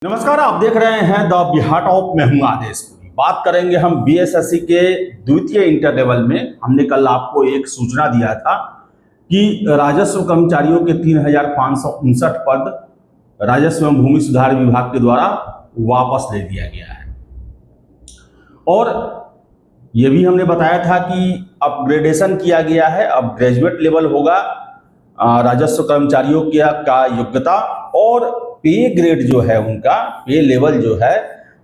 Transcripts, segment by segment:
नमस्कार, आप देख रहे हैं द बिहार टॉप में हूं आदेश पुरी। बात करेंगे हम बीएसएससी के द्वितीय इंटर लेवल में। हमने कल आपको एक सूचना दिया था कि राजस्व कर्मचारियों के 3,559 पद राजस्व एवं भूमि सुधार विभाग के द्वारा वापस ले लिया गया है। और ये भी हमने बताया था कि अपग्रेडेशन किया गया है। अब ग्रेजुएट लेवल होगा राजस्व कर्मचारियों का योग्यता, और पे ग्रेड जो है, उनका पे लेवल जो है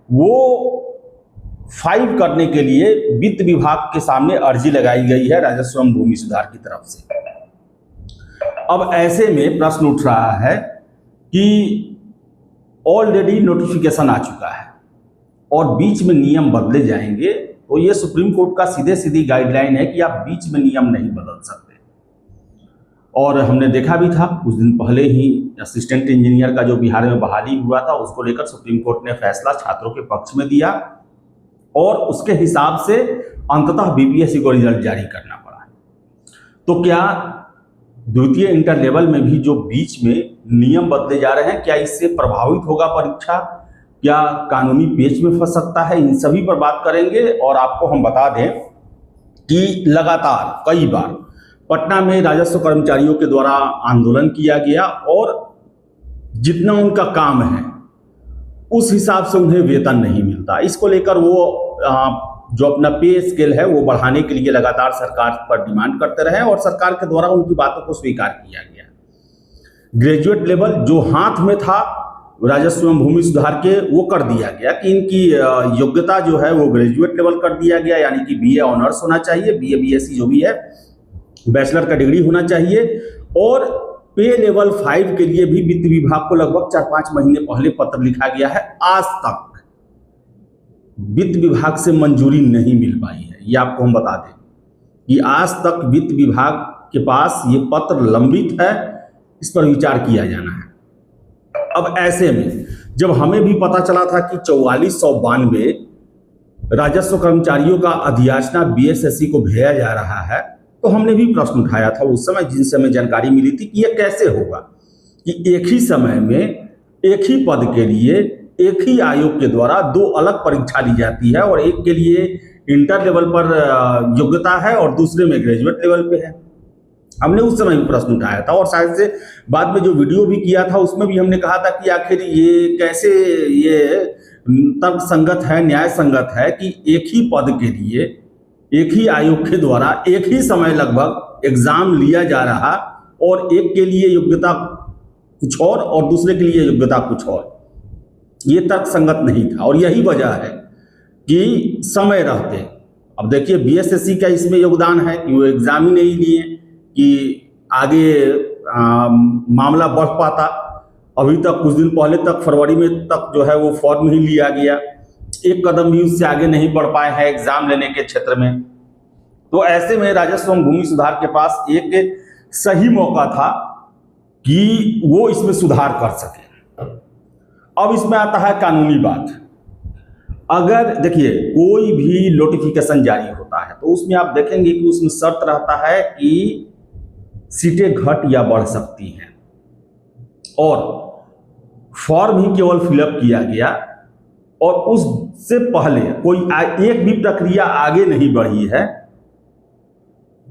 वो 5 करने के लिए वित्त विभाग के सामने अर्जी लगाई गई है राजस्व एवं भूमि सुधार की तरफ से। अब ऐसे में प्रश्न उठ रहा है कि ऑलरेडी नोटिफिकेशन आ चुका है और बीच में नियम बदले जाएंगे, तो ये सुप्रीम कोर्ट का सीधे सीधी गाइडलाइन है कि आप बीच में नियम नहीं बदल सकते। और हमने देखा भी था कुछ दिन पहले ही असिस्टेंट इंजीनियर का जो बिहार में बहाली हुआ था, उसको लेकर सुप्रीम कोर्ट ने फैसला छात्रों के पक्ष में दिया और उसके हिसाब से अंततः बीपीएससी को रिजल्ट जारी करना पड़ा। तो क्या द्वितीय इंटर लेवल में भी जो बीच में नियम बदले जा रहे हैं, क्या इससे प्रभावित होगा परीक्षा? क्या कानूनी पेच में फंस सकता है? इन सभी पर बात करेंगे। और आपको हम बता दें कि लगातार कई बार पटना में राजस्व कर्मचारियों के द्वारा आंदोलन किया गया और जितना उनका काम है उस हिसाब से उन्हें वेतन नहीं मिलता। इसको लेकर वो जो अपना पे स्केल है वो बढ़ाने के लिए लगातार सरकार पर डिमांड करते रहे और सरकार के द्वारा उनकी बातों को स्वीकार किया गया। ग्रेजुएट लेवल जो हाथ में था राजस्व एवं भूमि सुधार के, वो कर दिया गया कि इनकी योग्यता जो है वो ग्रेजुएट लेवल कर दिया गया, यानी कि बीए ऑनर्स होना चाहिए, बीए बीएससी जो भी है, बैचलर का डिग्री होना चाहिए। और पे लेवल 5 के लिए भी वित्त विभाग को लगभग 4-5 महीने पहले पत्र लिखा गया है। आज तक वित्त विभाग से मंजूरी नहीं मिल पाई है। ये आपको हम बता दें कि आज तक वित्त विभाग के पास ये पत्र लंबित है, इस पर विचार किया जाना है। अब ऐसे में जब हमें भी पता चला था कि 4492 राजस्व कर्मचारियों का अधियाचना बीएसएससी को भेजा जा रहा है, तो हमने भी प्रश्न उठाया था उस समय, जिनसे हमें जानकारी मिली थी कि यह कैसे होगा कि एक ही समय में एक ही पद के लिए एक ही आयोग के द्वारा 2 अलग परीक्षा ली जाती है, और एक के लिए इंटर लेवल पर योग्यता है और दूसरे में ग्रेजुएट लेवल पे है। हमने उस समय भी प्रश्न उठाया था और शायद से बाद में जो वीडियो भी किया था उसमें भी हमने कहा था कि आखिर ये कैसे ये तर्क संगत है, न्याय संगत है कि एक ही पद के लिए एक ही आयोग के द्वारा एक ही समय लगभग एग्जाम लिया जा रहा, और एक के लिए योग्यता कुछ और दूसरे के लिए योग्यता कुछ और। ये तर्क संगत नहीं था और यही वजह है कि समय रहते, अब देखिए बीएसएससी का इसमें योगदान है कि वो एग्जाम ही नहीं लिए कि आगे मामला बढ़ पाता। अभी तक कुछ दिन पहले तक फरवरी में तक जो है वो फॉर्म ही लिया गया, एक कदम भी उससे आगे नहीं बढ़ पाए हैं एग्जाम लेने के क्षेत्र में। तो ऐसे में राजस्व एवं भूमि सुधार के पास एक सही मौका था कि वो इसमें सुधार कर सके। अब इसमें आता है कानूनी बात। अगर देखिए कोई भी नोटिफिकेशन जारी होता है तो उसमें आप देखेंगे कि उसमें शर्त रहता है कि सीटें घट या बढ़ सकती हैं, और फॉर्म ही केवल फिलअप किया गया और उससे पहले कोई एक भी प्रक्रिया आगे नहीं बढ़ी है।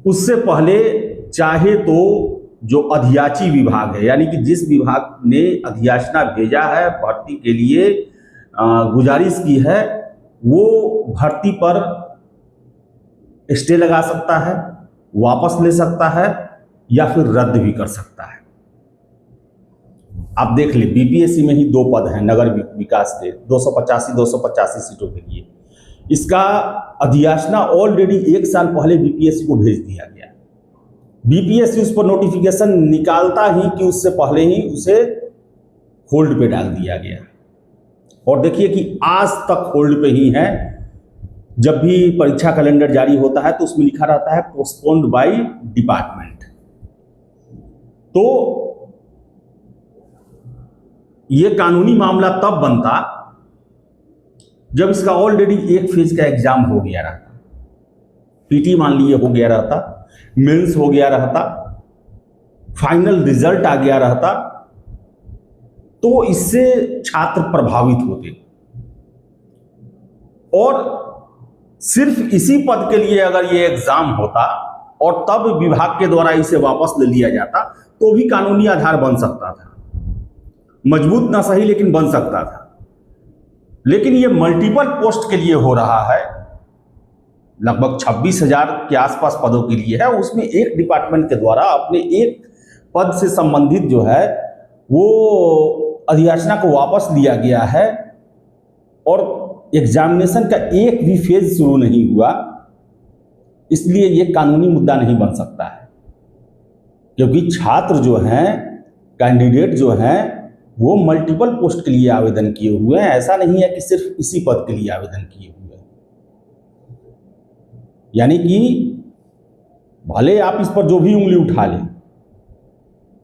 उससे पहले चाहे तो जो अधियाची विभाग है, यानी कि जिस विभाग ने अधियाचना भेजा है, भर्ती के लिए गुजारिश की है, वो भर्ती पर स्टे लगा सकता है, वापस ले सकता है या फिर रद्द भी कर सकता है। आप देख ले बीपीएससी में ही 2 पद हैं नगर विकास के, 285 सीटों के लिए। इसका अधियाचना ऑलरेडी 1 साल पहले बीपीएससी को भेज दिया गया। बीपीएससी उस पर नोटिफिकेशन निकालता ही कि उससे पहले ही उसे होल्ड पे डाल दिया गया, और देखिए कि आज तक होल्ड पे ही है। जब भी परीक्षा कैलेंडर जारी होता है तो उसमें लिखा रहता है पोस्टपोन्ड बाय डिपार्टमेंट। तो ये कानूनी मामला तब बनता जब इसका ऑलरेडी एक फेज का एग्जाम हो गया रहता, पीटी मान लिए हो गया रहता, मेंस हो गया रहता, फाइनल रिजल्ट आ गया रहता, तो इससे छात्र प्रभावित होते। और सिर्फ इसी पद के लिए अगर ये एग्जाम होता और तब विभाग के द्वारा इसे वापस ले लिया जाता तो भी कानूनी आधार बन सकता था, मजबूत ना सही लेकिन बन सकता था। लेकिन ये मल्टीपल पोस्ट के लिए हो रहा है, लगभग 26,000 के आसपास पदों के लिए है। उसमें एक डिपार्टमेंट के द्वारा अपने एक पद से संबंधित जो है वो अधियाचना को वापस लिया गया है और एग्जामिनेशन का एक भी फेज शुरू नहीं हुआ। इसलिए ये कानूनी मुद्दा नहीं बन सकता है, क्योंकि छात्र जो हैं, कैंडिडेट जो हैं, वो मल्टीपल पोस्ट के लिए आवेदन किए हुए हैं। ऐसा नहीं है कि सिर्फ इसी पद के लिए आवेदन किए हुए हैं। यानी कि भले आप इस पर जो भी उंगली उठा लें,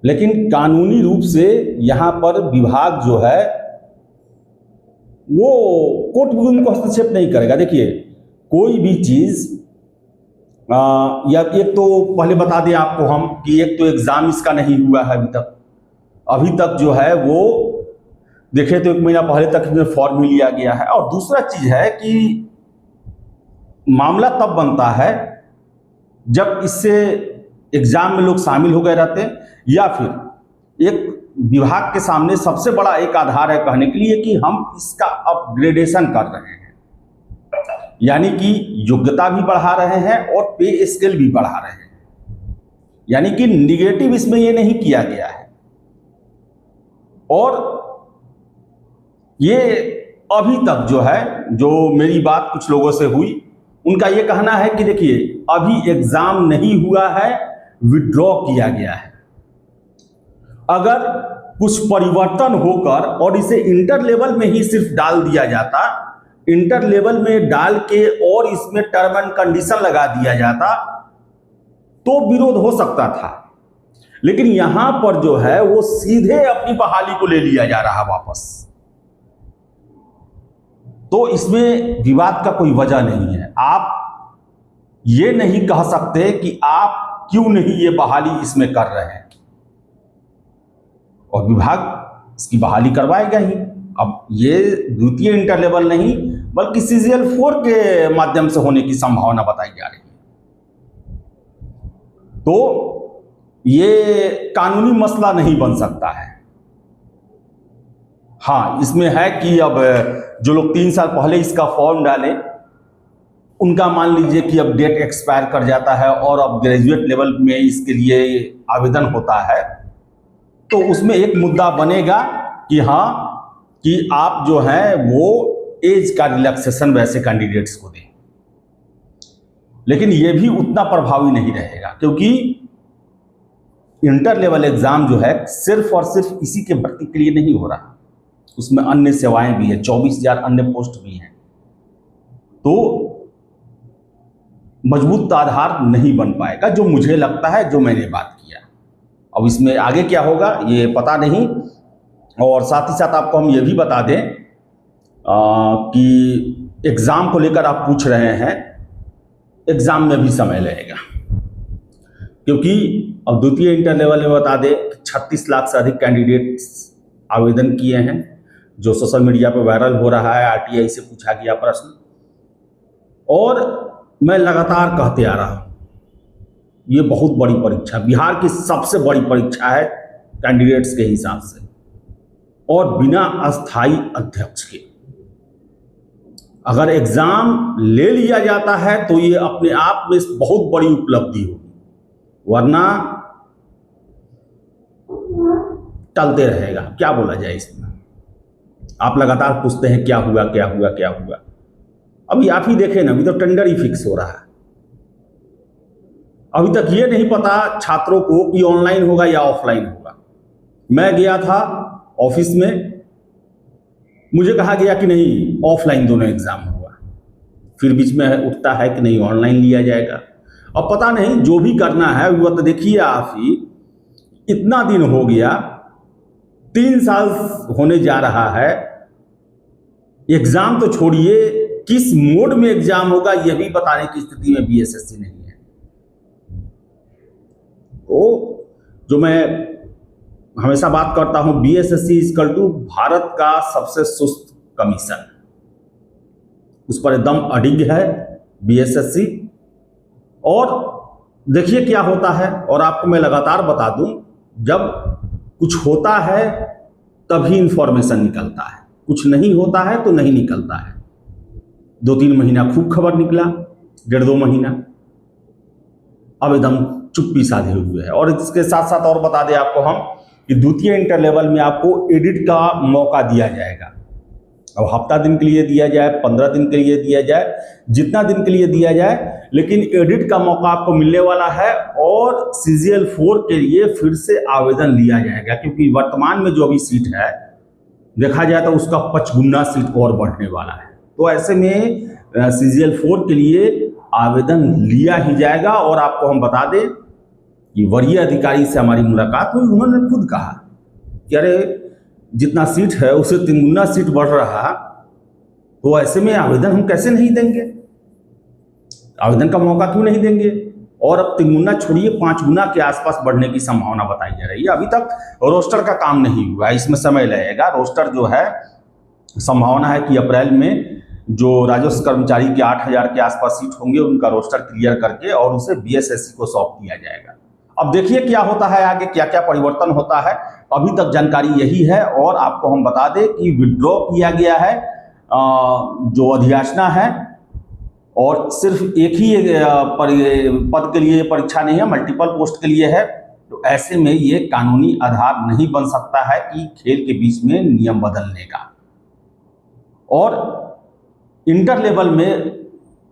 लेकिन कानूनी रूप से यहाँ पर विभाग जो है वो कोर्ट भी उनको हस्तक्षेप नहीं करेगा। देखिए, कोई भी चीज या एक तो पहले बता दें आपको हम कि एक तो एग्जाम इसका नहीं हुआ है अभी तक जो है वो देखे तो 1 महीना पहले तक इसमें फॉर्म भी लिया गया है। और दूसरा चीज है कि मामला तब बनता है जब इससे एग्जाम में लोग शामिल हो गए रहते हैं, या फिर एक विभाग के सामने सबसे बड़ा एक आधार है कहने के लिए कि हम इसका अपग्रेडेशन कर रहे हैं, यानी कि योग्यता भी बढ़ा रहे हैं और पे स्केल भी बढ़ा रहे हैं। यानी कि निगेटिव इसमें ये नहीं किया गया है। और ये अभी तक जो है, जो मेरी बात कुछ लोगों से हुई, उनका ये कहना है कि देखिए अभी एग्जाम नहीं हुआ है, विड्रॉ किया गया है। अगर कुछ परिवर्तन होकर और इसे इंटर लेवल में ही सिर्फ डाल दिया जाता, इंटर लेवल में डाल के और इसमें टर्म एंड कंडीशन लगा दिया जाता तो विरोध हो सकता था। लेकिन यहां पर जो है वो सीधे अपनी बहाली को ले लिया जा रहा वापस, तो इसमें विवाद का कोई वजह नहीं है। आप ये नहीं कह सकते कि आप क्यों नहीं ये बहाली इसमें कर रहे हैं, और विभाग इसकी बहाली करवाएगा ही। अब ये द्वितीय इंटर लेवल नहीं बल्कि CGL 4 के माध्यम से होने की संभावना बताई जा रही है। तो ये कानूनी मसला नहीं बन सकता है। हाँ, इसमें है कि अब जो लोग 3 साल पहले इसका फॉर्म डाले, उनका मान लीजिए कि अब डेट एक्सपायर कर जाता है और अब ग्रेजुएट लेवल में इसके लिए आवेदन होता है, तो उसमें एक मुद्दा बनेगा कि हाँ, कि आप जो है वो एज का रिलैक्सेशन वैसे कैंडिडेट्स को दें। लेकिन ये भी उतना प्रभावी नहीं रहेगा, क्योंकि इंटर लेवल एग्जाम जो है सिर्फ और सिर्फ इसी के भर्ती के लिए नहीं हो रहा, उसमें अन्य सेवाएं भी है, 24,000 अन्य पोस्ट भी हैं। तो मजबूत आधार नहीं बन पाएगा, जो मुझे लगता है, जो मैंने बात किया। अब इसमें आगे क्या होगा ये पता नहीं। और साथ ही साथ आपको हम ये भी बता दें कि एग्ज़ाम को लेकर आप पूछ रहे हैं, एग्ज़ाम में भी समय लगेगा, क्योंकि अब द्वितीय इंटर लेवल में बता दें 36 लाख से अधिक कैंडिडेट्स आवेदन किए हैं, जो सोशल मीडिया पर वायरल हो रहा है। RTI से पूछा गया प्रश्न, और मैं लगातार कहते आ रहा हूँ ये बहुत बड़ी परीक्षा, बिहार की सबसे बड़ी परीक्षा है कैंडिडेट्स के हिसाब से, और बिना अस्थाई अध्यक्ष के अगर एग्जाम ले लिया जाता है तो ये अपने आप में बहुत बड़ी उपलब्धि होगी, वरना टलते रहेगा। क्या बोला जाए इसमें, आप लगातार पूछते हैं क्या हुआ क्या हुआ क्या हुआ। अभी आप ही देखें ना, अभी तो टेंडर ही फिक्स हो रहा है। अभी तक ये नहीं पता छात्रों को कि ऑनलाइन होगा या ऑफलाइन होगा। मैं गया था ऑफिस में, मुझे कहा गया कि नहीं ऑफलाइन दोनों एग्जाम होगा, फिर बीच में उठता है कि नहीं ऑनलाइन लिया जाएगा। अब पता नहीं, जो भी करना है वो तो देखिए आप ही, इतना दिन हो गया, 3 साल होने जा रहा है, एग्जाम तो छोड़िए किस मोड में एग्जाम होगा यह भी बताने की स्थिति में BSSC नहीं है। तो जो मैं हमेशा बात करता हूं, बीएसएससी इक्वल टू भारत का सबसे सुस्त कमीशन, उस पर एकदम अडिग है बीएसएससी। और देखिए क्या होता है, और आपको मैं लगातार बता दूं, जब कुछ होता है तभी इंफॉर्मेशन निकलता है, कुछ नहीं होता है तो नहीं निकलता है। 2-3 महीना खूब खबर निकला, 1.5-2 महीना अब एकदम चुप्पी साधे हुए है। और इसके साथ साथ और बता दें आपको हम कि द्वितीय इंटर लेवल में आपको एडिट का मौका दिया जाएगा। अब हफ्ता दिन के लिए दिया जाए, 15 दिन के लिए दिया जाए, जितना दिन के लिए दिया जाए, लेकिन एडिट का मौका आपको मिलने वाला है। और CGL 4 के लिए फिर से आवेदन लिया जाएगा, क्योंकि वर्तमान में जो अभी सीट है देखा जाए तो उसका 5 गुना सीट और बढ़ने वाला है। तो ऐसे में CGL 4 के लिए आवेदन लिया ही जाएगा। और आपको हम बता दें कि वरीय अधिकारी से हमारी मुलाकात हुई, उन्होंने खुद कहा कि अरे जितना सीट है उससे 3 गुना सीट बढ़ रहा, तो ऐसे में आवेदन हम कैसे नहीं देंगे, आवेदन का मौका क्यों नहीं देंगे। और अब 3 गुना छोड़िए, 5 गुना के आसपास बढ़ने की संभावना बताई जा रही है। अभी तक रोस्टर का काम नहीं हुआ है, इसमें समय लगेगा। रोस्टर जो है, संभावना है कि अप्रैल में जो राजस्व कर्मचारी के 8,000 के आसपास सीट होंगे उनका रोस्टर क्लियर करके और उसे बीएसएससी को सौंप दिया जाएगा। अब देखिए क्या होता है आगे, क्या क्या परिवर्तन होता है। अभी तक जानकारी यही है। और आपको हम बता दें कि विड्रॉ किया गया है जो अधियाचना है, और सिर्फ एक ही पद के लिए परीक्षा नहीं है, मल्टीपल पोस्ट के लिए है। तो ऐसे में ये कानूनी आधार नहीं बन सकता है कि खेल के बीच में नियम बदलने का। और इंटर लेवल में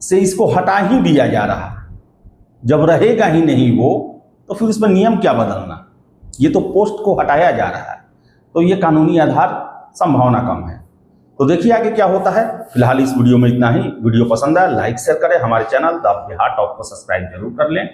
से इसको हटा ही दिया जा रहा है। जब रहेगा ही नहीं वो, तो फिर इसमें नियम क्या बदलना, ये तो पोस्ट को हटाया जा रहा है। तो ये कानूनी आधार संभावना कम है। तो देखिए आगे क्या होता है। फिलहाल इस वीडियो में इतना ही। वीडियो पसंद आया लाइक शेयर करें, हमारे चैनल द बिहार टॉप को सब्सक्राइब जरूर कर लें।